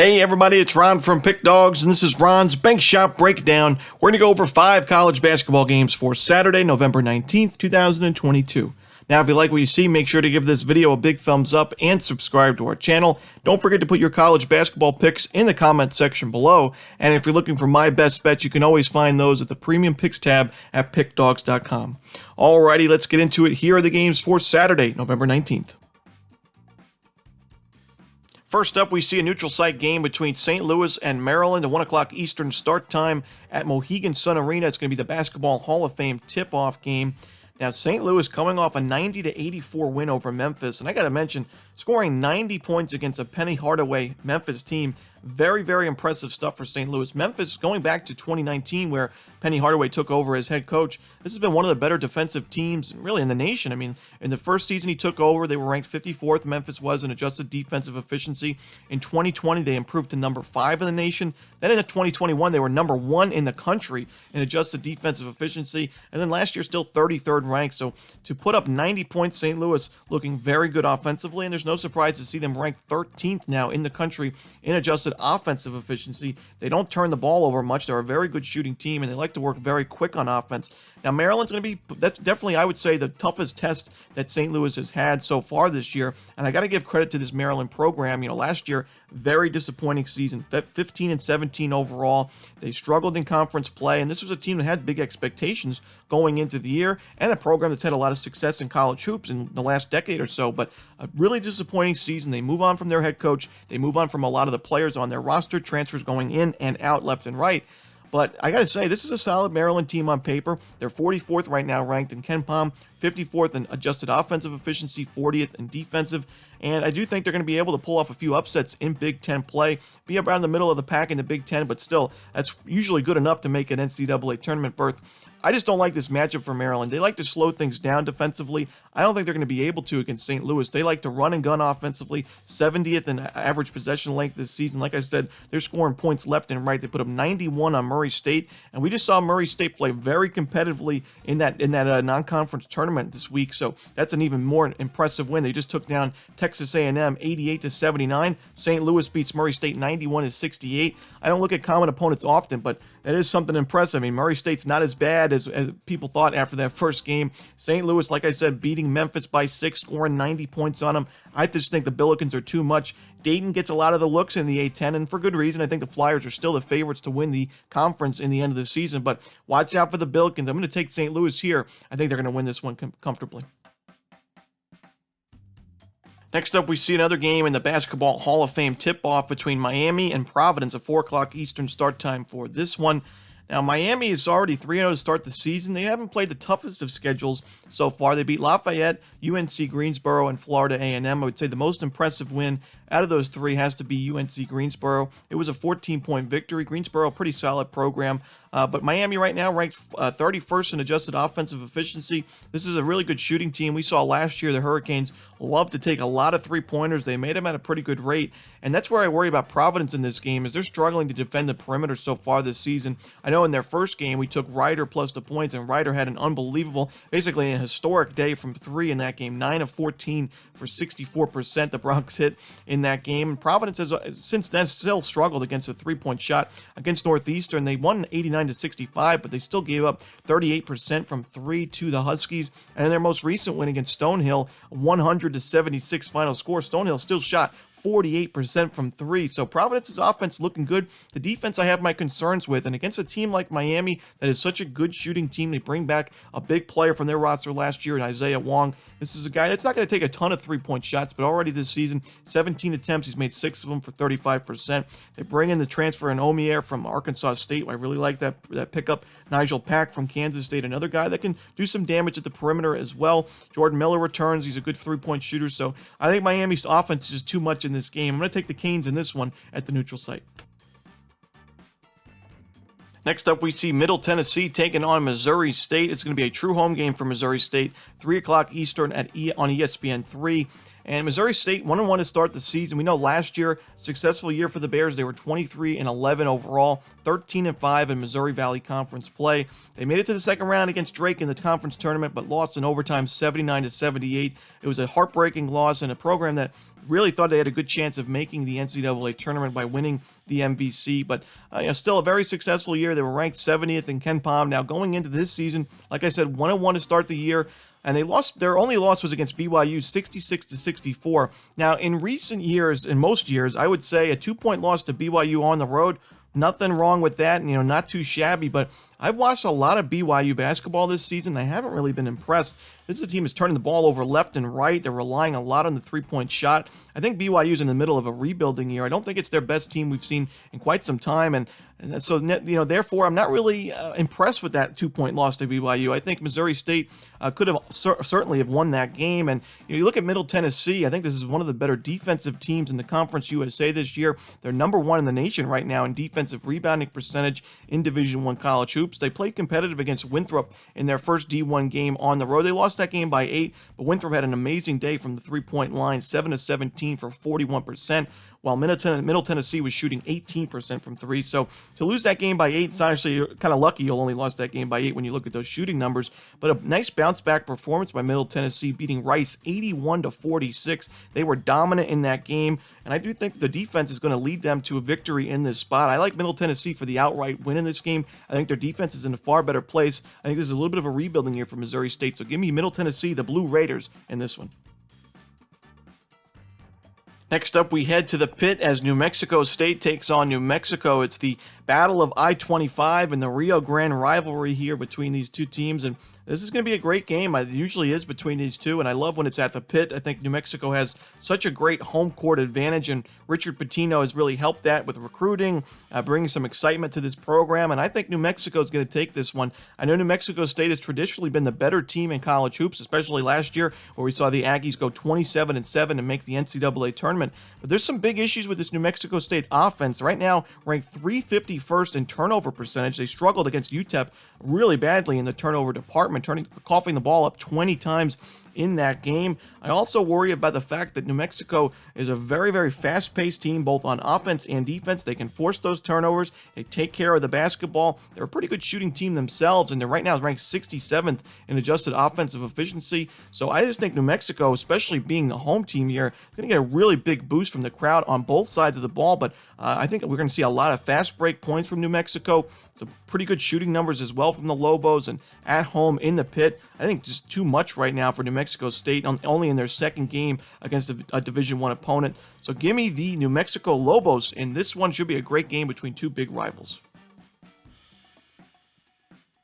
Hey everybody, it's Ron from Pick Dawgz, and this is Ron's Bank Shop Breakdown. We're going to go over 5 college basketball games for Saturday, November 19th, 2022. Now, if you like what you see, make sure to give this video a big thumbs up and subscribe to our channel. Don't forget to put your college basketball picks in the comment section below. And if you're looking for my best bets, you can always find those at the Premium Picks tab at pickdawgz.com. Alrighty, let's get into it. Here are the games for Saturday, November 19th. First up, we see a neutral site game between St. Louis and Maryland at 1 o'clock Eastern start time at Mohegan Sun Arena. It's going to be the Basketball Hall of Fame tip-off game. Now, St. Louis coming off a 90-84 win over Memphis. And I got to mention, scoring 90 points against a Penny Hardaway Memphis team. Very, very impressive stuff for St. Louis. Memphis, going back to 2019, where Penny Hardaway took over as head coach, this has been one of the better defensive teams, really, in the nation. I mean, in the first season he took over, they were ranked 54th. Memphis was in adjusted defensive efficiency. In 2020, they improved to number 5 in the nation. Then in 2021, they were number 1 in the country in adjusted defensive efficiency. And then last year, still 33rd ranked. So to put up 90 points, St. Louis looking very good offensively. And there's no surprise to see them ranked 13th now in the country in adjusted offensive efficiency. They don't turn the ball over much. They're a very good shooting team, and they like to work very quick on offense. Now, Maryland's going to be, that's definitely, I would say, the toughest test that St. Louis has had so far this year. And I got to give credit to this Maryland program. You know, last year, very disappointing season, 15-17 overall. They struggled in conference play, and this was a team that had big expectations going into the year, and a program that's had a lot of success in college hoops in the last decade or so. But a really disappointing season. They move on from their head coach. They move on from a lot of the players on their roster, transfers going in and out, left and right. But I got to say, this is a solid Maryland team on paper. They're 44th right now ranked in KenPom, 54th in adjusted offensive efficiency, 40th in defensive. And I do think they're going to be able to pull off a few upsets in Big Ten play, be around the middle of the pack in the Big Ten, but still, that's usually good enough to make an NCAA tournament berth. I just don't like this matchup for Maryland. They like to slow things down defensively. I don't think they're going to be able to against St. Louis. They like to run and gun offensively, 70th in average possession length this season. Like I said, they're scoring points left and right. They put up 91 on Murray State, and we just saw Murray State play very competitively in that non-conference tournament this week. So that's an even more impressive win. They just took down Texas A&M 88-79. St. Louis beats Murray State 91-68. I don't look at common opponents often, but that is something impressive. I mean, Murray State's not as bad as people thought after that first game. St. Louis, like I said, beating Memphis by 6, scoring 90 points on them. I just think the Billikens are too much. Dayton gets a lot of the looks in the A-10, and for good reason. I think the Flyers are still the favorites to win the conference in the end of the season, but watch out for the Billikens. I'm going to take St. Louis here. I think they're going to win this one comfortably. Next up, we see another game in the Basketball Hall of Fame tip-off between Miami and Providence at 4 o'clock Eastern start time for this one. Now, Miami is already 3-0 to start the season. They haven't played the toughest of schedules so far. They beat Lafayette, UNC Greensboro, and Florida A&M. I would say the most impressive win out of those 3 has to be UNC Greensboro. It was a 14-point victory. Greensboro, pretty solid program. But Miami right now ranked 31st in adjusted offensive efficiency. This is a really good shooting team. We saw last year the Hurricanes love to take a lot of three-pointers. They made them at a pretty good rate. And that's where I worry about Providence in this game, is they're struggling to defend the perimeter so far this season. I know in their first game we took Ryder plus the points, and Ryder had an unbelievable, basically a historic day from 3 in that game. 9 of 14 for 64% the Bronx hit in that game. And Providence has since then still struggled against the three-point shot against Northeastern. They won 89-65, but they still gave up 38% from 3 to the Huskies. And in their most recent win against Stonehill, 100-76 final score. Stonehill still shot 48% from 3. So Providence's offense looking good. The defense I have my concerns with, and against a team like Miami that is such a good shooting team, they bring back a big player from their roster last year in Isaiah Wong. This is a guy that's not going to take a ton of three-point shots, but already this season, 17 attempts, he's made 6 of them for 35%. They bring in the transfer in Omier from Arkansas State. I really like that pickup. Nigel Pack from Kansas State, another guy that can do some damage at the perimeter as well. Jordan Miller returns. He's a good three-point shooter, so I think Miami's offense is just too much in this game. I'm going to take the Canes in this one at the neutral site. Next up, we see Middle Tennessee taking on Missouri State. It's going to be a true home game for Missouri State, 3 o'clock Eastern on ESPN 3. And Missouri State 1-1 to start the season. We know last year, successful year for the Bears. They were 23-11 overall, 13-5 in Missouri Valley Conference play. They made it to the second round against Drake in the conference tournament, but lost in overtime 79-78. It was a heartbreaking loss in a program that really thought they had a good chance of making the NCAA tournament by winning the MVC, but still a very successful year. They were ranked 70th in KenPom. Now going into this season, like I said, 1-1 to start the year. And they lost. Their only loss was against BYU, 66-64. Now, in recent years, in most years, I would say a 2-point loss to BYU on the road, nothing wrong with that, not too shabby. But I've watched a lot of BYU basketball this season. I haven't really been impressed. This is a team that's turning the ball over left and right. They're relying a lot on the three-point shot. I think BYU's in the middle of a rebuilding year. I don't think it's their best team we've seen in quite some time, and so therefore, I'm not really impressed with that 2-point loss to BYU. I think Missouri State could have certainly have won that game. And you look at Middle Tennessee. I think this is one of the better defensive teams in the Conference USA this year. They're number 1 in the nation right now in defensive rebounding percentage in Division I college hoops. They played competitive against Winthrop in their first D1 game on the road. They lost that game by 8, but Winthrop had an amazing day from the three-point line, 7-17 for 41%. While Middle Tennessee was shooting 18% from 3. So to lose that game by 8, it's honestly kind of lucky you only lost that game by 8 when you look at those shooting numbers. But a nice bounce-back performance by Middle Tennessee, beating Rice 81-46. They were dominant in that game, and I do think the defense is going to lead them to a victory in this spot. I like Middle Tennessee for the outright win in this game. I think their defense is in a far better place. I think this is a little bit of a rebuilding year for Missouri State. So give me Middle Tennessee, the Blue Raiders, in this one. Next up, we head to the pit as New Mexico State takes on New Mexico. It's the Battle of I-25 and the Rio Grande rivalry here between these two teams, and this is going to be a great game. It usually is between these two, and I love when it's at the pit. I think New Mexico has such a great home court advantage, and Richard Pitino has really helped that with recruiting, bringing some excitement to this program, and I think New Mexico is going to take this one. I know New Mexico State has traditionally been the better team in college hoops, especially last year where we saw the Aggies go 27-7 and make the NCAA tournament, but there's some big issues with this New Mexico State offense. Right now, ranked 351st in turnover percentage. They struggled against UTEP really badly in the turnover department, coughing the ball up 20 times in that game. I also worry about the fact that New Mexico is a very, very fast-paced team, both on offense and defense. They can force those turnovers. They take care of the basketball. They're a pretty good shooting team themselves, and they're right now ranked 67th in adjusted offensive efficiency. So I just think New Mexico, especially being the home team here, is going to get a really big boost from the crowd on both sides of the ball, but I think we're going to see a lot of fast break points from New Mexico. Some pretty good shooting numbers as well from the Lobos, and at home in the pit. I think just too much right now for New Mexico State, only in their second game against a Division I opponent. So give me the New Mexico Lobos, and this one should be a great game between two big rivals.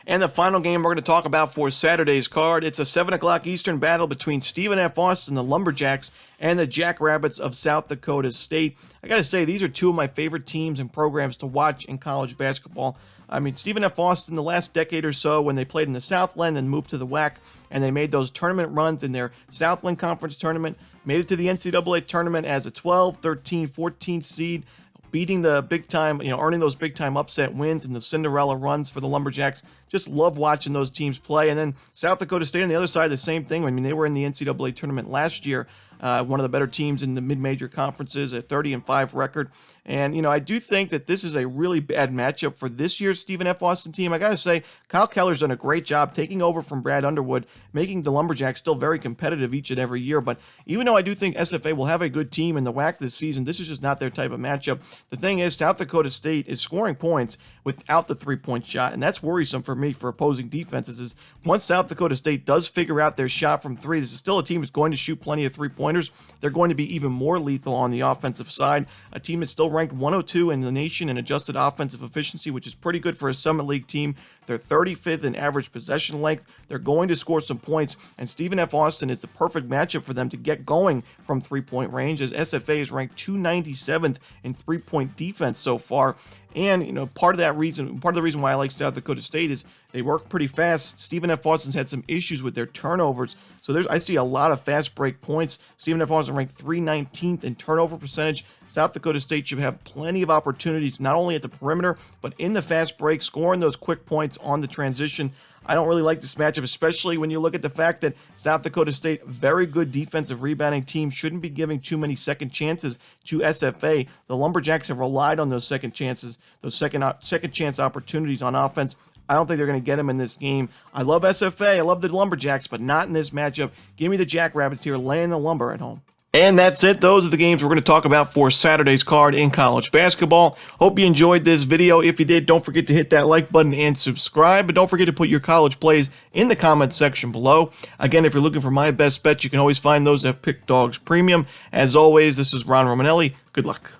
And the final game we're going to talk about for Saturday's card, it's a 7 o'clock Eastern battle between Stephen F. Austin, the Lumberjacks, and the Jackrabbits of South Dakota State. I got to say, these are two of my favorite teams and programs to watch in college basketball. I mean, Stephen F. Austin, the last decade or so, when they played in the Southland and moved to the WAC, and they made those tournament runs in their Southland Conference tournament, made it to the NCAA tournament as a 12, 13, 14 seed, beating the big-time, earning those big-time upset wins and the Cinderella runs for the Lumberjacks. Just love watching those teams play. And then South Dakota State on the other side, the same thing. I mean, they were in the NCAA tournament last year, one of the better teams in the mid-major conferences, a 30-5 record. And, I do think that this is a really bad matchup for this year's Stephen F. Austin team. I got to say, Kyle Keller's done a great job taking over from Brad Underwood, making the Lumberjacks still very competitive each and every year. But even though I do think SFA will have a good team in the WAC this season, this is just not their type of matchup. The thing is, South Dakota State is scoring points without the three-point shot, and that's worrisome for me for opposing defenses. Is once South Dakota State does figure out their shot from three, this is still a team that's going to shoot plenty of three-pointers. They're going to be even more lethal on the offensive side. A team that's still ranked 102 in the nation in adjusted offensive efficiency, which is pretty good for a Summit League team. They're 35th in average possession length. They're going to score some points, and Stephen F. Austin is the perfect matchup for them to get going from three-point range, as SFA is ranked 297th in three-point defense so far. And, part of the reason why I like South Dakota State is they work pretty fast. Stephen F. Austin's had some issues with their turnovers, so I see a lot of fast break points. Stephen F. Austin ranked 319th in turnover percentage. South Dakota State should have plenty of opportunities, not only at the perimeter, but in the fast break, scoring those quick points on the transition. I don't really like this matchup, especially when you look at the fact that South Dakota State, very good defensive rebounding team, shouldn't be giving too many second chances to SFA. The Lumberjacks have relied on those second chances, those second chance opportunities on offense. I don't think they're going to get them in this game. I love SFA, I love the Lumberjacks, but not in this matchup. Give me the Jackrabbits here, laying the lumber at home. And that's it. Those are the games we're going to talk about for Saturday's card in college basketball. Hope you enjoyed this video. If you did, don't forget to hit that like button and subscribe. But don't forget to put your college plays in the comments section below. Again, if you're looking for my best bets, you can always find those at Pickdawgz Premium. As always, this is Ron Romanelli. Good luck.